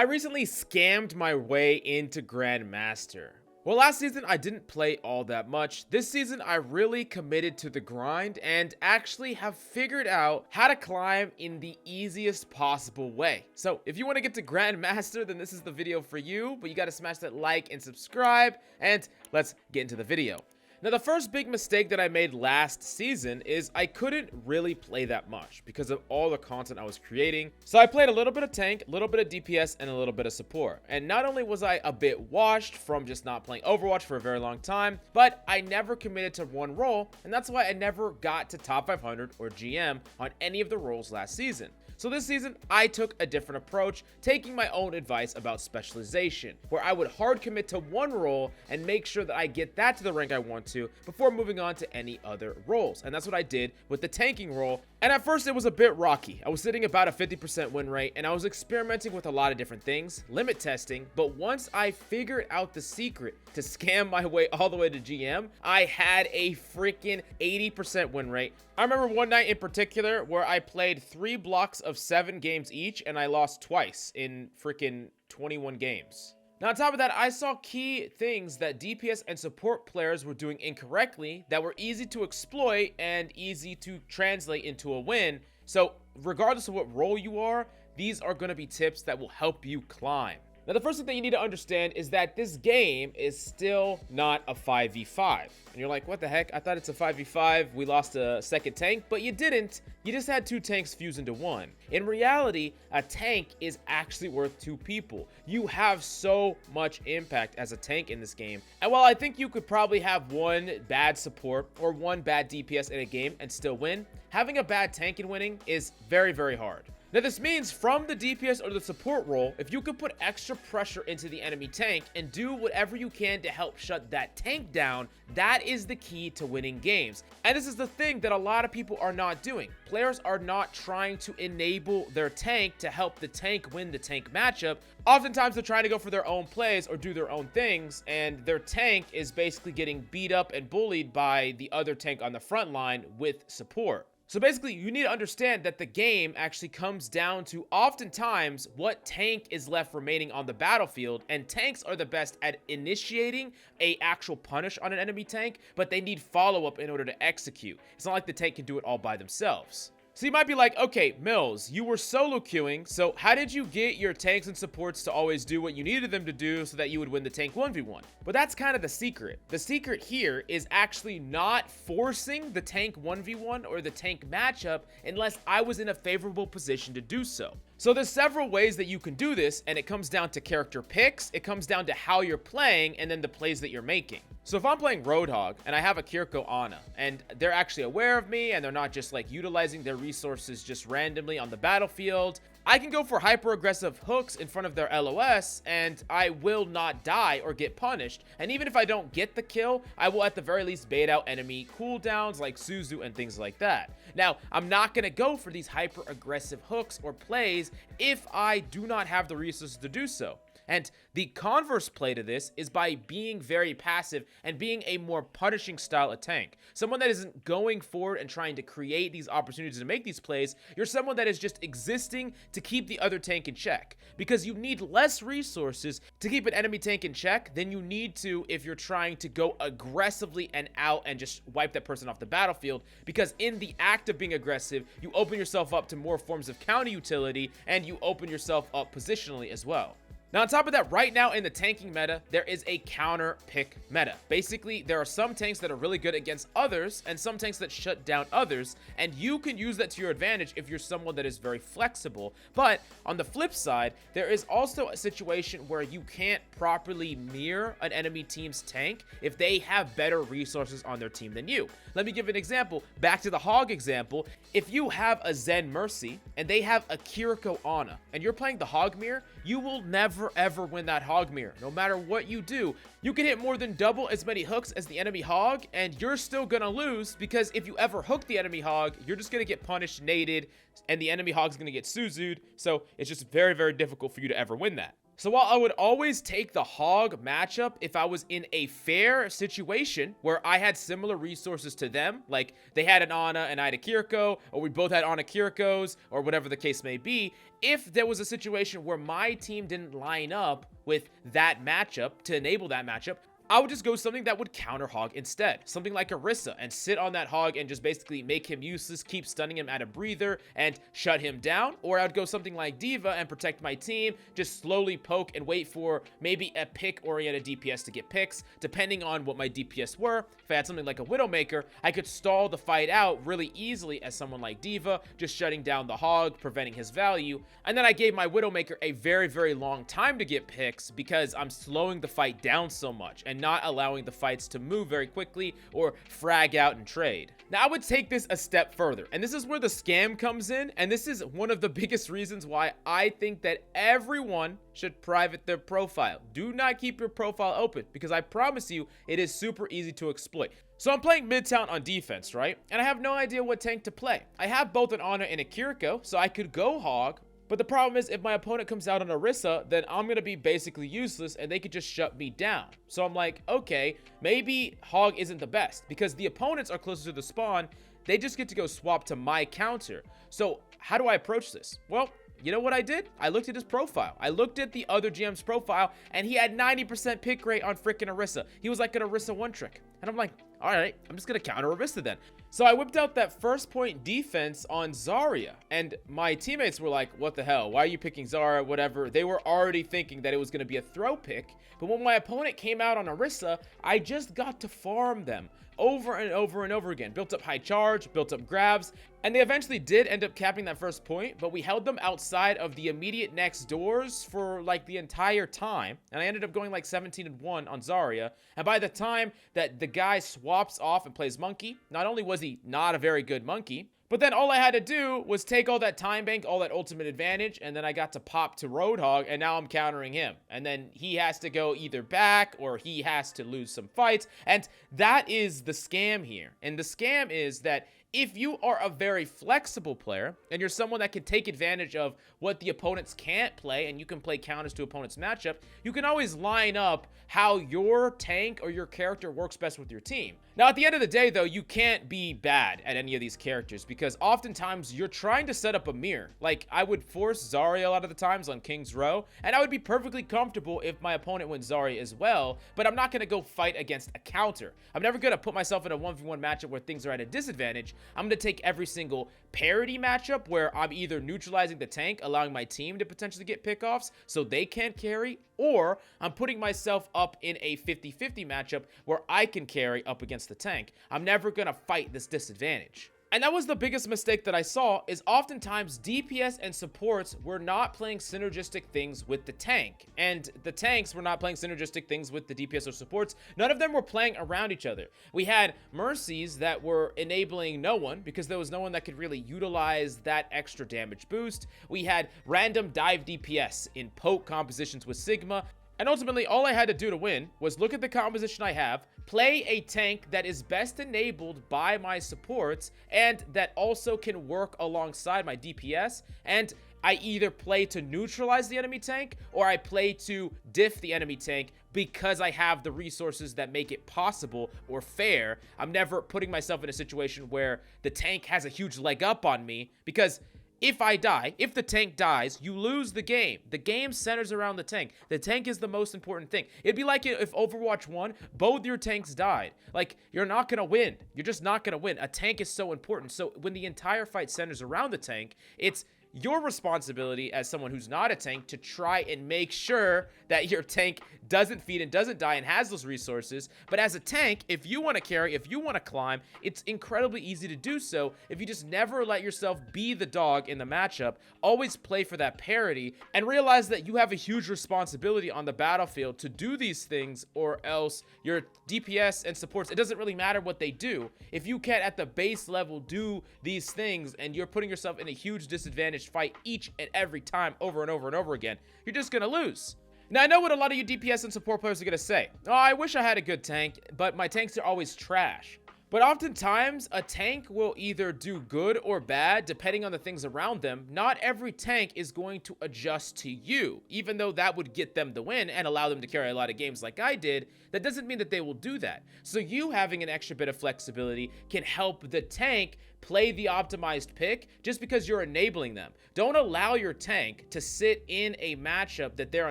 I recently scammed my way into Grandmaster. Well, last season I didn't play all that much. This season I really committed to the grind and actually have figured out how to climb in the easiest possible way. So if you want to get to Grandmaster, then this is the video for you, but you got to smash that like and subscribe, and let's get into the video. Now, the first big mistake that I made last season is I couldn't really play that much because of all the content I was creating. So I played a little bit of tank, a little bit of DPS, and a little bit of support. And not only was I a bit washed from just not playing Overwatch for a very long time, but I never committed to one role, and that's why I never got to top 500 or GM on any of the roles last season. So this season, I took a different approach, taking my own advice about specialization, where I would hard commit to one role and make sure that I get that to the rank I want to before moving on to any other roles. And that's what I did with the tanking role. And at first, it was a bit rocky. I was sitting about a 50% win rate, and I was experimenting with a lot of different things, limit testing. But once I figured out the secret to scam my way all the way to GM, I had a freaking 80% win rate. I remember one night in particular where I played 3 blocks of 7 games each, and I lost twice in freaking 21 games. Now, on top of that, I saw key things that DPS and support players were doing incorrectly that were easy to exploit and easy to translate into a win. So regardless of what role you are, these are going to be tips that will help you climb. Now, the first thing that you need to understand is that this game is still not a 5v5. And you're like, what the heck? I thought it's a 5v5. We lost a second tank, but you didn't. You just had 2 tanks fuse into one. In reality, a tank is actually worth 2 people. You have so much impact as a tank in this game. And while I think you could probably have 1 bad support or 1 bad DPS in a game and still win, having a bad tank and winning is very, very hard. Now, this means from the DPS or the support role, if you can put extra pressure into the enemy tank and do whatever you can to help shut that tank down, that is the key to winning games. And this is the thing that a lot of people are not doing. Players are not trying to enable their tank to help the tank win the tank matchup. Oftentimes, they're trying to go for their own plays or do their own things, and their tank is basically getting beat up and bullied by the other tank on the front line with support. So basically, you need to understand that the game actually comes down to oftentimes what tank is left remaining on the battlefield, and tanks are the best at initiating a actual punish on an enemy tank, but they need follow-up in order to execute. It's not like the tank can do it all by themselves. So you might be like, okay, Mills, you were solo queuing, so how did you get your tanks and supports to always do what you needed them to do so that you would win the tank 1v1? But that's kind of the secret. The secret here is actually not forcing the tank 1v1 or the tank matchup unless I was in a favorable position to do so. So there's several ways that you can do this, and it comes down to character picks, it comes down to how you're playing, and then the plays that you're making. So if I'm playing Roadhog and I have a Kiriko Ana, and they're actually aware of me, and they're not just like utilizing their resources just randomly on the battlefield, I can go for hyper-aggressive hooks in front of their LOS, and I will not die or get punished. And even if I don't get the kill, I will at the very least bait out enemy cooldowns like Suzu and things like that. Now, I'm not going to go for these hyper-aggressive hooks or plays if I do not have the resources to do so. And the converse play to this is by being very passive and being a more punishing style of tank. Someone that isn't going forward and trying to create these opportunities to make these plays. You're someone that is just existing to keep the other tank in check. Because you need less resources to keep an enemy tank in check than you need to if you're trying to go aggressively and out and just wipe that person off the battlefield. Because in the act of being aggressive, you open yourself up to more forms of counter utility, and you open yourself up positionally as well. Now, on top of that, right now in the tanking meta, there is a counter pick meta. Basically, there are some tanks that are really good against others and some tanks that shut down others, and you can use that to your advantage if you're someone that is very flexible. But on the flip side, there is also a situation where you can't properly mirror an enemy team's tank if they have better resources on their team than you. Let me give an example. Back to the Hog example. If you have a Zen Mercy and they have a Kiriko Ana and you're playing the Hog mirror, you will never ever win that Hog mirror. No matter what you do, you can hit more than double as many hooks as the enemy Hog, and you're still gonna lose, because if you ever hook the enemy Hog, you're just gonna get punished, naded, and the enemy Hog's gonna get Suzu'd. So it's just very, very difficult for you to ever win that. So while I would always take the Hog matchup if I was in a fair situation where I had similar resources to them, like they had an Ana and I had a Kiriko, or we both had Ana Kirikos, or whatever the case may be, if there was a situation where my team didn't line up with that matchup to enable that matchup, I would just go something that would counter Hog instead. Something like Orisa, and sit on that Hog and just basically make him useless, keep stunning him at a breather, and shut him down. Or I would go something like D.Va and protect my team, just slowly poke and wait for maybe a pick-oriented DPS to get picks, depending on what my DPS were. If I had something like a Widowmaker, I could stall the fight out really easily as someone like D.Va, just shutting down the Hog, preventing his value. And then I gave my Widowmaker a very, very long time to get picks because I'm slowing the fight down so much, and not allowing the fights to move very quickly or frag out and trade. Now, I would take this a step further, and this is where the scam comes in, and this is one of the biggest reasons why I think that everyone should private their profile. Do not keep your profile open, because I promise you, it is super easy to exploit. So I'm playing Midtown on defense, right? And I have no idea what tank to play. I have both an Ana and a Kiriko, so I could go Hog. But the problem is, if my opponent comes out on Orisa, then I'm going to be basically useless and they could just shut me down. So I'm like, okay, maybe Hog isn't the best because the opponents are closer to the spawn. They just get to go swap to my counter. So how do I approach this? Well, you know what I did? I looked at his profile. I looked at the other GM's profile, and he had 90% pick rate on freaking Orisa. He was like an Orisa one trick. And I'm like, all right, I'm just going to counter Orisa then. So I whipped out that first point defense on Zarya, and my teammates were like, what the hell? Why are you picking Zarya? Whatever. They were already thinking that it was going to be a throw pick. But when my opponent came out on Orisa, I just got to farm them over and over and over again. Built up high charge, built up grabs, and they eventually did end up capping that first point, but we held them outside of the immediate next doors for like the entire time, and I ended up going like 17-1 on Zarya. And by the time that the guy swaps off and plays Monkey, not only was he not a very good Monkey, but then all I had to do was take all that time bank, all that ultimate advantage, and then I got to pop to Roadhog, and now I'm countering him. And then he has to go either back, or he has to lose some fights, and that is the scam here. And the scam is that if you are a very flexible player, and you're someone that can take advantage of what the opponents can't play, and you can play counters to opponents' matchup, you can always line up how your tank or your character works best with your team. Now, at the end of the day, though, you can't be bad at any of these characters because oftentimes you're trying to set up a mirror. Like, I would force Zarya a lot of the times on King's Row, and I would be perfectly comfortable if my opponent went Zarya as well, but I'm not going to go fight against a counter. I'm never going to put myself in a 1v1 matchup where things are at a disadvantage. I'm going to take every single parity matchup where I'm either neutralizing the tank, allowing my team to potentially get pickoffs so they can't carry, or I'm putting myself up in a 50-50 matchup where I can carry up against the tank. I'm never going to fight this disadvantage. And that was the biggest mistake that I saw, is oftentimes DPS and supports were not playing synergistic things with the tank. And the tanks were not playing synergistic things with the DPS or supports. None of them were playing around each other. We had Mercies that were enabling no one because there was no one that could really utilize that extra damage boost. We had random dive DPS in poke compositions with Sigma. And ultimately, all I had to do to win was look at the composition I have, play a tank that is best enabled by my supports, and that also can work alongside my DPS, and I either play to neutralize the enemy tank, or I play to diff the enemy tank because I have the resources that make it possible or fair. I'm never putting myself in a situation where the tank has a huge leg up on me, because if I die, if the tank dies, you lose the game. The game centers around the tank. The tank is the most important thing. It'd be like if Overwatch 1, both your tanks died. Like, you're not going to win. You're just not going to win. A tank is so important. So when the entire fight centers around the tank, it's your responsibility as someone who's not a tank to try and make sure that your tank doesn't feed and doesn't die and has those resources. But as a tank, if you want to carry, if you want to climb, it's incredibly easy to do so if you just never let yourself be the dog in the matchup. Always play for that parity and realize that you have a huge responsibility on the battlefield to do these things, or else your DPS and supports, it doesn't really matter what they do. If you can't at the base level do these things and you're putting yourself in a huge disadvantage fight each and every time over and over and over again, you're just gonna lose. Now, I know what a lot of you DPS and support players are gonna say. Oh, I wish I had a good tank, but my tanks are always trash. But oftentimes, a tank will either do good or bad depending on the things around them. Not every tank is going to adjust to you, even though that would get them the win and allow them to carry a lot of games like I did. That doesn't mean that they will do that. So you having an extra bit of flexibility can help the tank play the optimized pick just because you're enabling them. Don't allow your tank to sit in a matchup that they're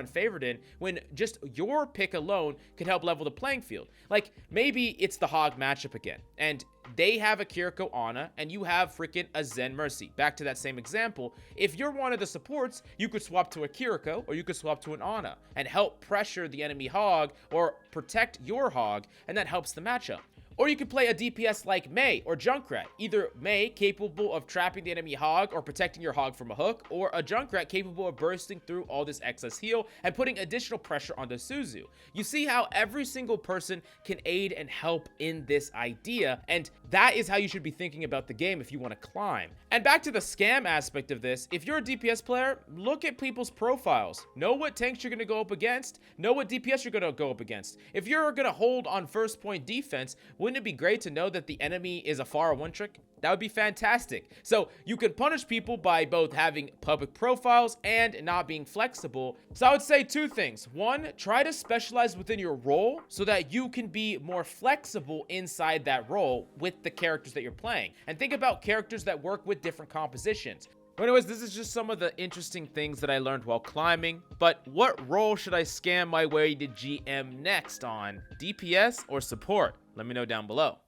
unfavored in when just your pick alone could help level the playing field. Like, maybe it's the Hog matchup again, and they have a Kiriko Ana, and you have freaking a Zen Mercy. Back to that same example, if you're one of the supports, you could swap to a Kiriko, or you could swap to an Ana, and help pressure the enemy Hog, or protect your Hog, and that helps the matchup. Or you could play a DPS like Mei or Junkrat. Either Mei, capable of trapping the enemy Hog or protecting your Hog from a hook, or a Junkrat capable of bursting through all this excess heal and putting additional pressure on the Suzu. You see how every single person can aid and help in this idea, and that is how you should be thinking about the game if you want to climb. And back to the scam aspect of this, if you're a DPS player, look at people's profiles. Know what tanks you're going to go up against, know what DPS you're going to go up against. If you're going to hold on first point defense, wouldn't it be great to know that the enemy is a Pharah one trick? That would be fantastic. So you can punish people by both having public profiles and not being flexible. So I would say two things. One, try to specialize within your role so that you can be more flexible inside that role with the characters that you're playing. And think about characters that work with different compositions. But anyways, this is just some of the interesting things that I learned while climbing. But what role should I scam my way to GM next on? DPS or support? Let me know down below.